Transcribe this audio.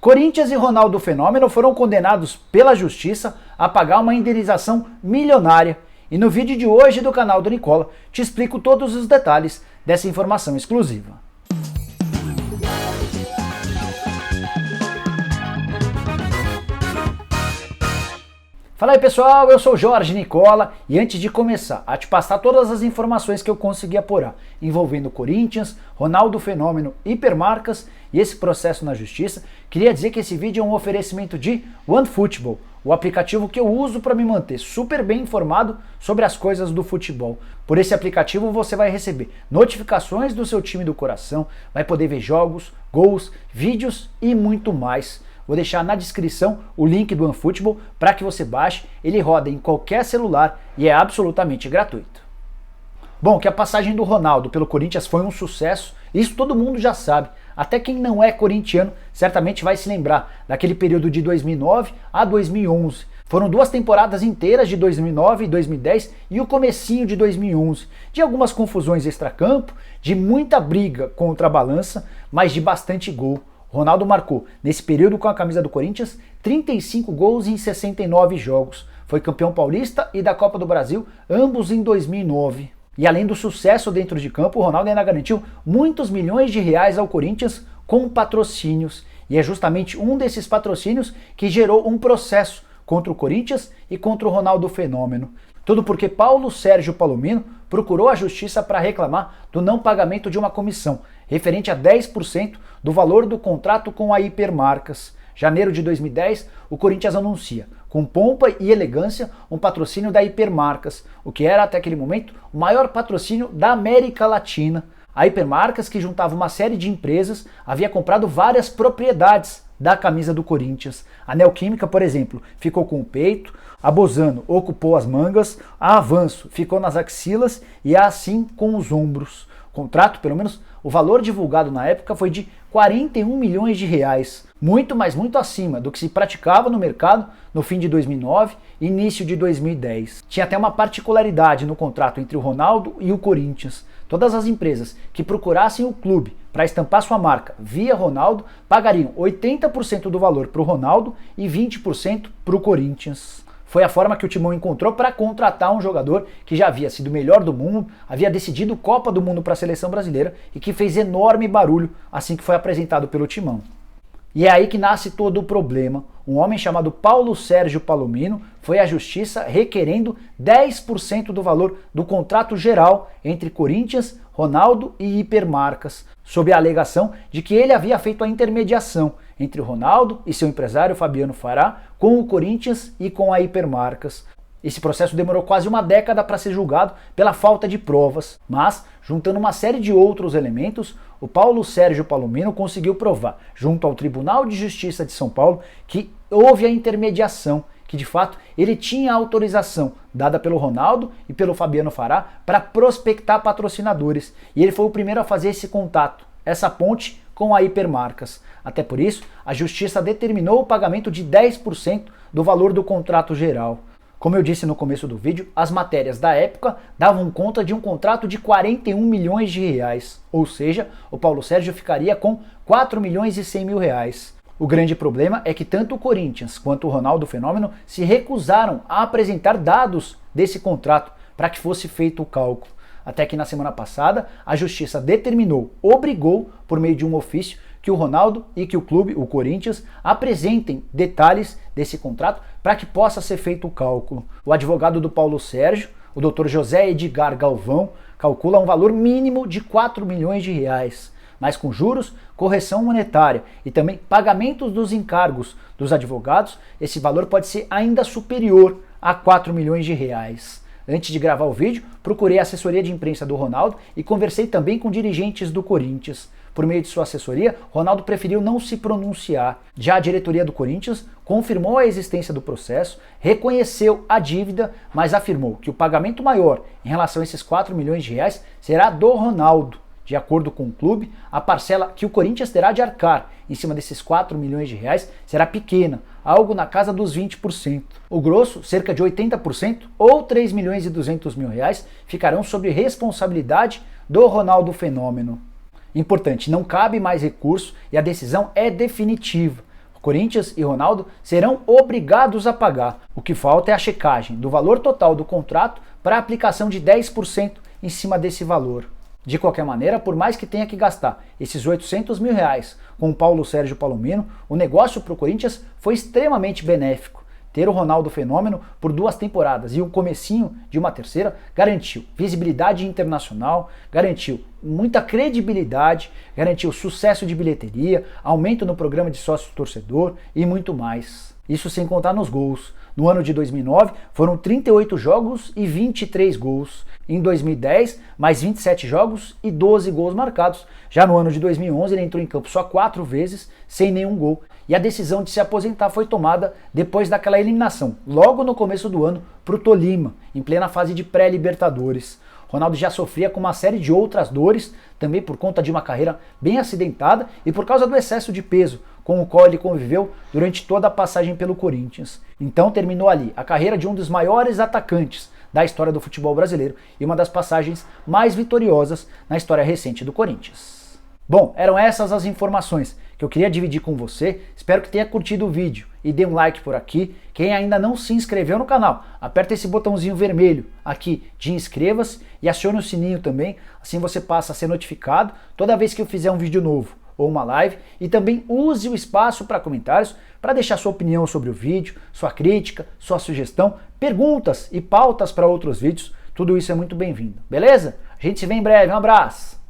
Corinthians e Ronaldo Fenômeno foram condenados pela justiça a pagar uma indenização milionária. E no vídeo de hoje do canal do Nicola, te explico todos os detalhes dessa informação exclusiva. Fala aí pessoal, eu sou Jorge Nicola e antes de começar a te passar todas as informações que eu consegui apurar envolvendo Corinthians, Ronaldo Fenômeno, hipermarcas e esse processo na justiça, queria dizer que esse vídeo é um oferecimento de OneFootball, o aplicativo que eu uso para me manter super bem informado sobre as coisas do futebol. Por esse aplicativo você vai receber notificações do seu time do coração, vai poder ver jogos, gols, vídeos e muito mais. Vou deixar na descrição o link do OneFootball para que você baixe, ele roda em qualquer celular e é absolutamente gratuito. Bom, que a passagem do Ronaldo pelo Corinthians foi um sucesso, isso todo mundo já sabe. Até quem não é corintiano certamente vai se lembrar daquele período de 2009 a 2011. Foram 2 temporadas inteiras de 2009 e 2010 e o comecinho de 2011, de algumas confusões extracampo, de muita briga contra a balança, mas de bastante gol. Ronaldo marcou, nesse período com a camisa do Corinthians, 35 gols em 69 jogos. Foi campeão paulista e da Copa do Brasil, ambos em 2009. E além do sucesso dentro de campo, o Ronaldo ainda garantiu muitos milhões de reais ao Corinthians com patrocínios. E é justamente um desses patrocínios que gerou um processo contra o Corinthians e contra o Ronaldo Fenômeno. Tudo porque Paulo Sérgio Palomino procurou a justiça para reclamar do não pagamento de uma comissão, referente a 10% do valor do contrato com a Hipermarcas. Janeiro de 2010, o Corinthians anuncia, com pompa e elegância, um patrocínio da Hipermarcas, o que era até aquele momento o maior patrocínio da América Latina. A Hipermarcas, que juntava uma série de empresas, havia comprado várias propriedades da camisa do Corinthians. A Neoquímica, por exemplo, ficou com o peito, a Bozano ocupou as mangas, a Avanço ficou nas axilas e a Assim com os ombros. O contrato, pelo menos o valor divulgado na época, foi de 41 milhões de reais, muito, mas muito acima do que se praticava no mercado no fim de 2009 e início de 2010. Tinha até uma particularidade no contrato entre o Ronaldo e o Corinthians. Todas as empresas que procurassem o clube para estampar sua marca via Ronaldo pagariam 80% do valor para o Ronaldo e 20% para o Corinthians. Foi a forma que o Timão encontrou para contratar um jogador que já havia sido o melhor do mundo, havia decidido Copa do Mundo para a seleção brasileira e que fez enorme barulho assim que foi apresentado pelo Timão. E é aí que nasce todo o problema. Um homem chamado Paulo Sérgio Palomino foi à justiça requerendo 10% do valor do contrato geral entre Corinthians, Ronaldo e Hipermarcas, sob a alegação de que ele havia feito a intermediação entre o Ronaldo e seu empresário Fabiano Fará com o Corinthians e com a Hipermarcas. Esse processo demorou quase uma década para ser julgado pela falta de provas, mas, juntando uma série de outros elementos, o Paulo Sérgio Palomino conseguiu provar, junto ao Tribunal de Justiça de São Paulo, que houve a intermediação, que de fato ele tinha a autorização dada pelo Ronaldo e pelo Fabiano Fará para prospectar patrocinadores, e ele foi o primeiro a fazer esse contato, essa ponte com a Hipermarcas. Até por isso, a Justiça determinou o pagamento de 10% do valor do contrato geral. Como eu disse no começo do vídeo, as matérias da época davam conta de um contrato de 41 milhões de reais, ou seja, o Paulo Sérgio ficaria com 4 milhões e 100 mil reais. O grande problema é que tanto o Corinthians quanto o Ronaldo Fenômeno se recusaram a apresentar dados desse contrato para que fosse feito o cálculo. Até que na semana passada, a Justiça obrigou, por meio de um ofício, que o Ronaldo e que o clube, o Corinthians, apresentem detalhes desse contrato para que possa ser feito o cálculo. O advogado do Paulo Sérgio, o Dr. José Edgar Galvão, calcula um valor mínimo de 4 milhões de reais, mas com juros, correção monetária e também pagamentos dos encargos dos advogados, esse valor pode ser ainda superior a 4 milhões de reais. Antes de gravar o vídeo, procurei a assessoria de imprensa do Ronaldo e conversei também com dirigentes do Corinthians. Por meio de sua assessoria, Ronaldo preferiu não se pronunciar. Já a diretoria do Corinthians confirmou a existência do processo, reconheceu a dívida, mas afirmou que o pagamento maior em relação a esses 4 milhões de reais será do Ronaldo. De acordo com o clube, a parcela que o Corinthians terá de arcar em cima desses 4 milhões de reais será pequena, algo na casa dos 20%. O grosso, cerca de 80%, ou 3 milhões e 200 mil reais, ficarão sob responsabilidade do Ronaldo Fenômeno. Importante, não cabe mais recurso e a decisão é definitiva. Corinthians e Ronaldo serão obrigados a pagar. O que falta é a checagem do valor total do contrato para a aplicação de 10% em cima desse valor. De qualquer maneira, por mais que tenha que gastar esses 800 mil reais com o Paulo Sérgio Palomino, o negócio para o Corinthians foi extremamente benéfico. Ter o Ronaldo Fenômeno por 2 temporadas e o comecinho de uma terceira garantiu visibilidade internacional, garantiu muita credibilidade, garantiu sucesso de bilheteria, aumento no programa de sócio-torcedor e muito mais. Isso sem contar nos gols. No ano de 2009 foram 38 jogos e 23 gols. Em 2010, mais 27 jogos e 12 gols marcados. Já no ano de 2011 ele entrou em campo só 4 vezes, sem nenhum gol. E a decisão de se aposentar foi tomada depois daquela eliminação, logo no começo do ano, para o Tolima, em plena fase de pré-Libertadores. Ronaldo já sofria com uma série de outras dores, também por conta de uma carreira bem acidentada e por causa do excesso de peso, com o qual ele conviveu durante toda a passagem pelo Corinthians. Então terminou ali a carreira de um dos maiores atacantes da história do futebol brasileiro e uma das passagens mais vitoriosas na história recente do Corinthians. Bom, eram essas as informações que eu queria dividir com você. Espero que tenha curtido o vídeo e dê um like por aqui. Quem ainda não se inscreveu no canal, aperta esse botãozinho vermelho aqui de inscreva-se e acione o sininho também, assim você passa a ser notificado toda vez que eu fizer um vídeo novo ou uma live, e também use o espaço para comentários para deixar sua opinião sobre o vídeo, sua crítica, sua sugestão, perguntas e pautas para outros vídeos. Tudo isso é muito bem-vindo, beleza? A gente se vê em breve, um abraço!